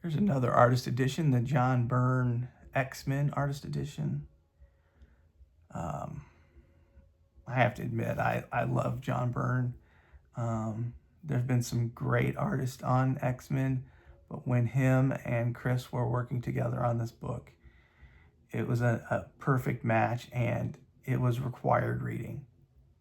Here's another artist edition, the John Byrne X-Men artist edition. I have to admit, I love John Byrne. There have been some great artists on X-Men, but when him and Chris were working together on this book, it was a perfect match, and it was required reading.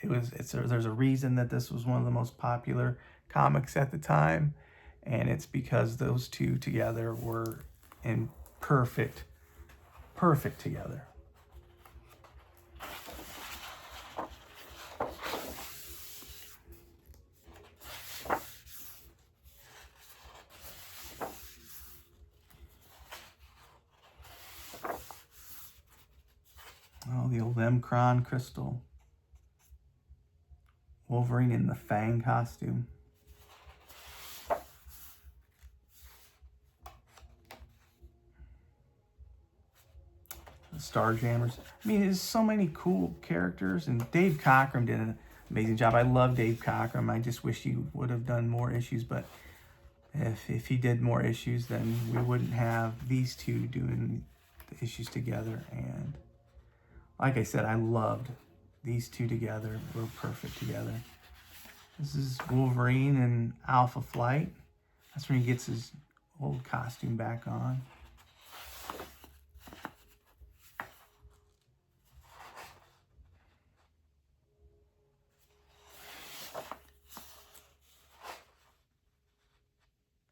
There's a reason that this was one of the most popular comics at the time, and it's because those two together were in perfect together. Oh, the old Emkron crystal. Wolverine in the Fang costume. The Starjammers. I mean, there's so many cool characters, and Dave Cockrum did an amazing job. I love Dave Cockrum. I just wish he would have done more issues, but if he did more issues, then we wouldn't have these two doing the issues together. And like I said, I loved these two together. We're perfect together. This is Wolverine in Alpha Flight. That's when he gets his old costume back on.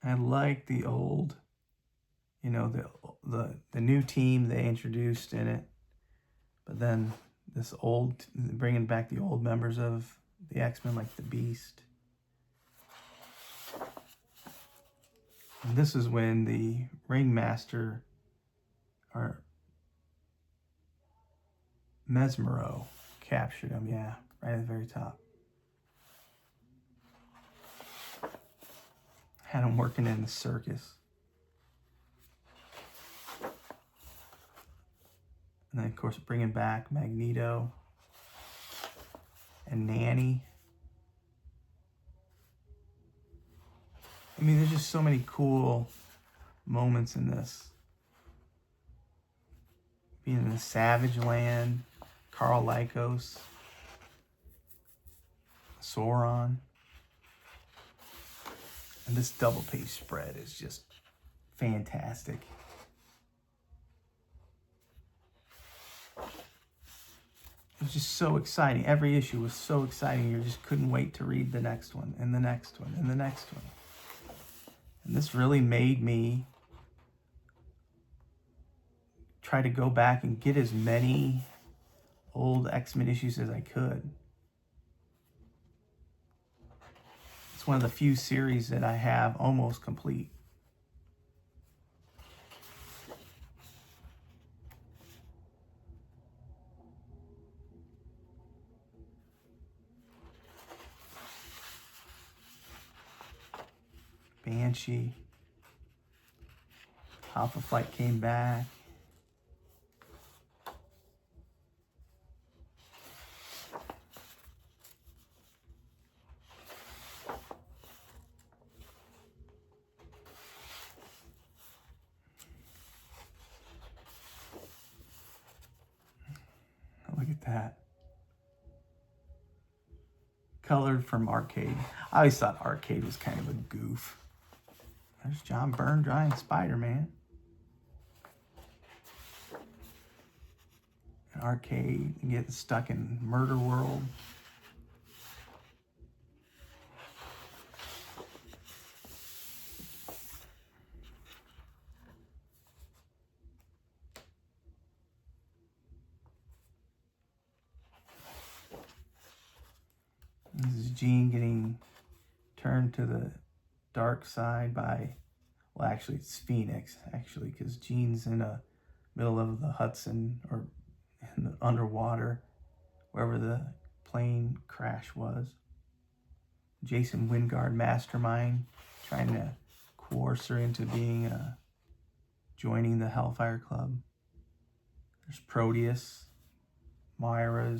I like the old, you know, the new team they introduced in it, but then this old, bringing back the old members of the X-Men, like the Beast. And this is when the Ringmaster, or Mesmero, captured him. Yeah, right at the very top. Had him working in the circus. And then, of course, bringing back Magneto and Nanny. I mean, there's just so many cool moments in this. Being in the Savage Land, Carl Lycos, Sauron. And this double page spread is just fantastic. It was just so exciting. Every issue was so exciting. You just couldn't wait to read the next one, and the next one, and the next one. And this really made me try to go back and get as many old X-Men issues as I could. It's one of the few series that I have almost complete. Banshee. Alpha Flight came back. Look at that. Colored from Arcade. I always thought Arcade was kind of a goof. There's John Byrne drawing Spider-Man. An Arcade, getting stuck in Murder World. This is Jean getting turned to the dark side by, well, actually it's Phoenix, actually, because Jean's in the middle of the Hudson, or in the underwater, wherever the plane crash was. Jason Wingard, mastermind, trying to coerce her into being joining the Hellfire Club. There's Proteus, Myra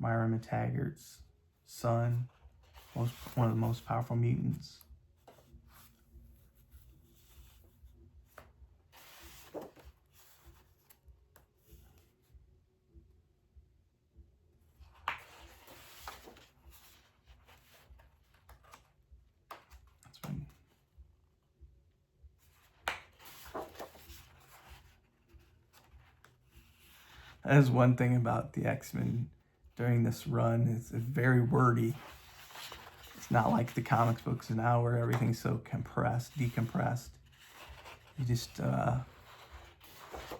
McTaggart's son, one of the most powerful mutants. That is one thing about the X-Men during this run. It's very wordy. It's not like the comics books now where everything's so compressed, decompressed. You just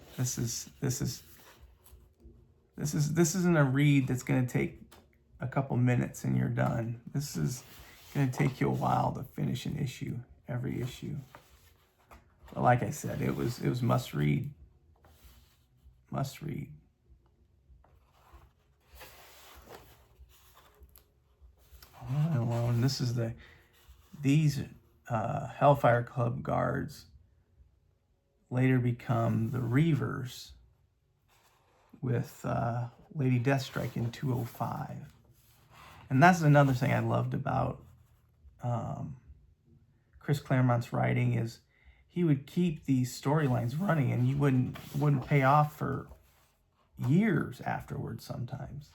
this isn't a read that's going to take a couple minutes and you're done. This is going to take you a while to finish an issue, every issue. But like I said, it was must read. Must read. Alone. This is these Hellfire Club guards later become the Reavers with Lady Deathstrike in 205. And that's another thing I loved about Chris Claremont's writing is he would keep these storylines running and you wouldn't pay off for years afterwards sometimes.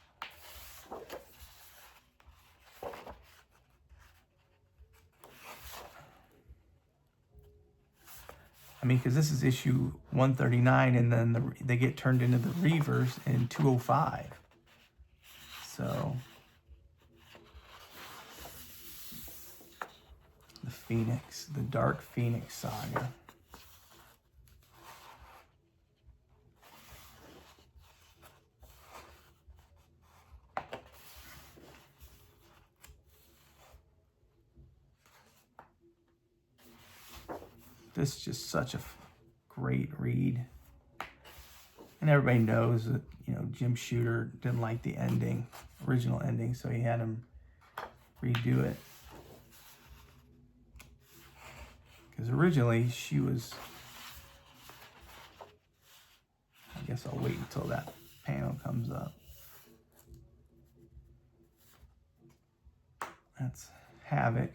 I mean, because this is issue 139, and then they get turned into the Reavers in 205. So, the Phoenix, the Dark Phoenix saga. This is just such a great read. And everybody knows that, you know, Jim Shooter didn't like the ending, original ending, so he had him redo it. Because originally she was, I guess I'll wait until that panel comes up. That's Havoc.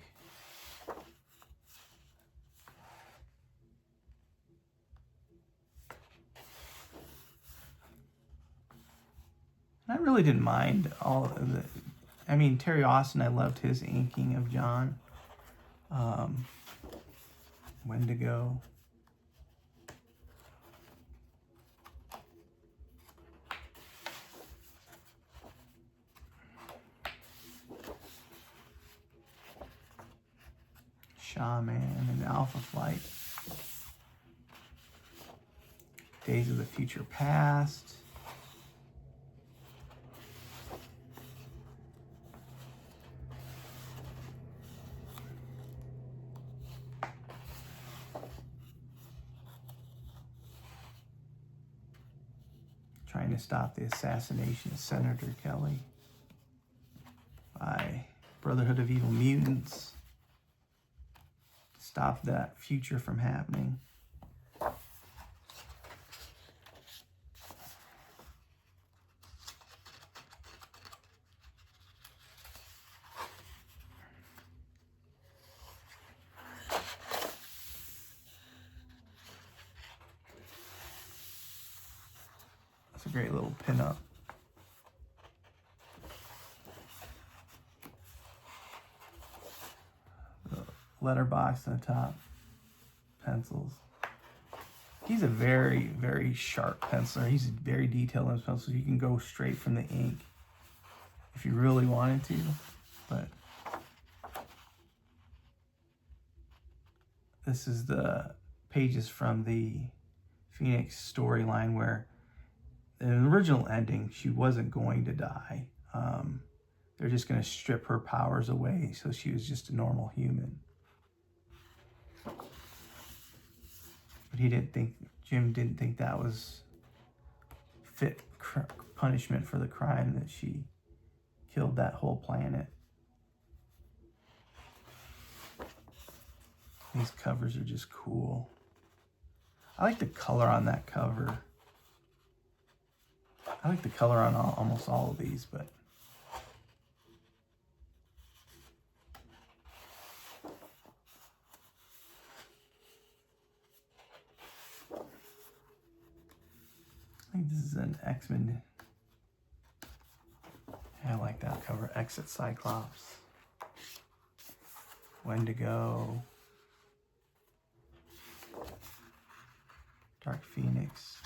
I really didn't mind all of the, I mean, Terry Austin, I loved his inking of John. Wendigo. Shaman and Alpha Flight. Days of the Future Past. Trying to stop the assassination of Senator Kelly by Brotherhood of Evil Mutants. Stop that future from happening. I That's a great little pinup. The letterbox on the top. Pencils. He's a very, very sharp penciler. He's very detailed in his pencils. You can go straight from the ink if you really wanted to, but this is the pages from the Phoenix storyline where in the original ending, she wasn't going to die. They're just going to strip her powers away, so she was just a normal human. But Jim didn't think that was fit punishment for the crime that she killed that whole planet. These covers are just cool. I like the color on that cover. I like the color on almost all of these, but I think this is an X-Men. Yeah, I like that cover. Exit Cyclops. Wendigo. Dark Phoenix.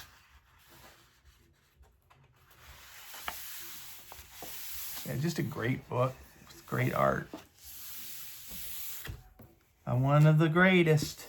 Yeah, just a great book with great art. One of the greatest.